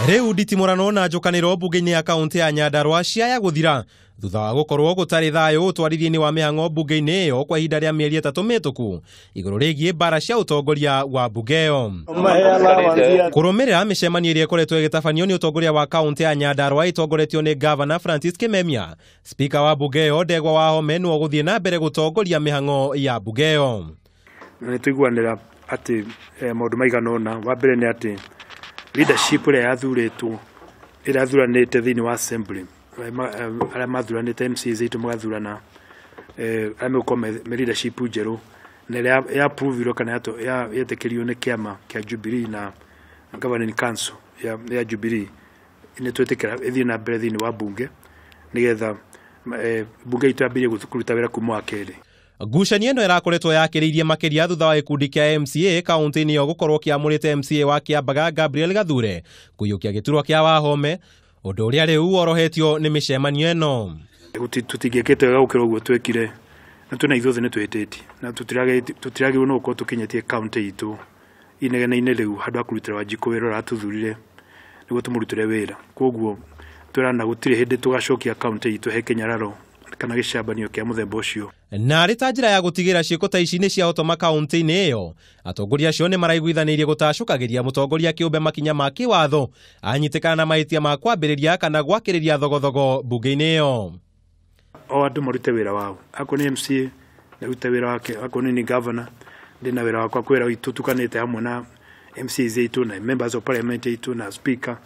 Riu nditimurano na njukaniro mbunge-ini ya kaunti ya Nyandarua ciaya guthira thutha wa gukorwo gutari thayo utwarithieni wa mihang'o mbunge-ini iyo kwa ihinda ria mieri 3 mituku iguru rigie bara cia utongoria wa mbunge iyo. Kurumirira micemanio iria ikoretwo igitabanio ni utongoria wa kaunti ya Nyandarua itongoretio ni Governor Francis Kimemia, Spika wa mbunge iyo Ndegwa Wahome no guthii na mbere gutongoria mihang'o ya mbunge iyo. Nituiguanira ati maundu maiganona wa mbere ni ati leadership ria yathuritwo irathuranite thiini wa assembly ara mathuranite MCs itu magathurana amekome leadership njeru na ya approve kana yetekerio ni kiama kia Jubilee na governing council ya Jubilee ni twetekera ithii na mbere thiini wa bunge nigetha bunge itambirie kuruta wira kuma akiri. Ngucanio ino irakoretwo yakiriirie makiria thutha wa gikundi kia MCA kaunti-ini yo gukorwo kiamurite MCA wa Kiambaga Gabriel Gathure kuyukia giturwa kia Wahome, undu uria riu worohetio ni micemanio ino. Tutingekete wega gukira uguo twekire na tuna ithuothe ni tweteti na tutirage no uko tukinyetie kaunti itu inegene-ini riu handu akurutira Wanjiku wira ratuthurire niguo tumurutire wira koguo turana gutire hindi tugacokia kaunti itu he kinyararo kana gicambanio kia muthemba ucio. Na rita njira ya gutigira ciiko ta ici ni cia hotoma kaunti-ini iyo, atongoria acio ni maraigwithaniirie gutacukagiria mutongoria kiumbe makinya ma kiwatho anyitikana na mahitia ma kwambiriria kana gwakiriria thogothogo mbunge-ini iyo. O andu marute wira wao, ako ni MCA narute wira wake, ako ni governor ndina wira wakwa kwira itutukanite hamwe na MCs itu na members of parliament itu na speaker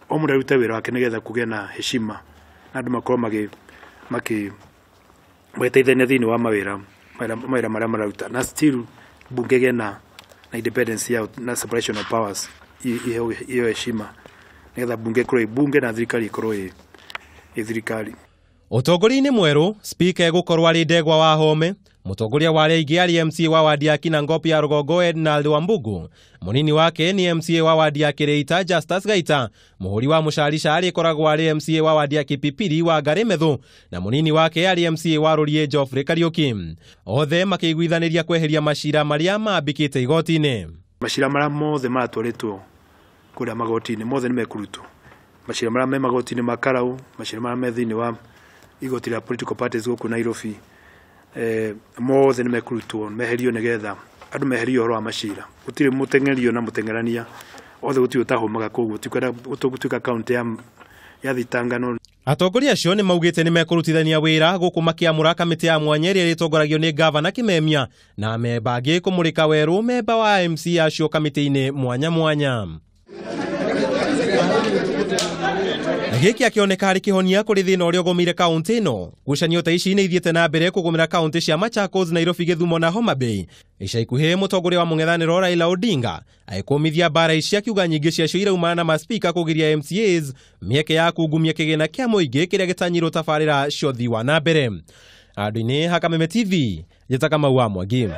o mundu arute wira wake nigetha kugia na heshima na andu makorwo weteithania thiini wa mawira maria mararuta na still bunge gena na independence ya na separation of powers iyo heshima nigetha bunge korwo bunge na thirikari ikorwo thirikari. Utongoria-ini mweru Spika egukorwo ari Ndegwa Wahome, mutongoria wa aria ari MCA wa wadi ya Kinangopi ya Rugongo Edna Wambugu, munini wake ni MCA wa wadi ya Kireita Justus Gaita, muhuri wa Mushalisha ari koragwo ari MCA wa wadi ya Kipipiri wa Garemethu na munini wake ari MCA wa Rurie Geoffrey Kariuki. Othe makiigwithaniria kweheria mashira maria mambikite igoti-ini. Mashira maria mothe matwaritwo kuria magoti-ini mothe ni mekurutwo. Mashira maria me magoti-ini makarau, mashira maria me thiini wa igoti la political parties guku Nairobi mothe ni mekurutwo meherio nigetha andu meherio horo wa mashira gutire mutengerio na mutengerania othe gutio tahomaga koguo tuka kaunti ya thitangano. Atongoria acio ni maugite ni mekurutithania wira guku makiamura kamiti ya mwanya iria itongoragio ni Governor Kimemia na memba angi kumurika weru memba wa MC acio kamiti-ini mwanya. Giki akioneka ari kihonia kuri thina uria gumiire kaunti ino. Ngucanio ta ici ni ithiete na mbere kugumira kaunti cia Machakos, Nairobi, Githumo na Homa Bay. Ica ikuhi mutongoria wa mung'ethaniro Raila Odinga aikumithia bara ici akiuga nyingi ciacio iraumana na maspika kugiria MCAs mieke ya kungumia kigina kia muingi kiria gitanyirwo tabarira cia uthii wa na mbere. Andu-ini ha Kameme TV, Njeta Kamau wa Mwangi.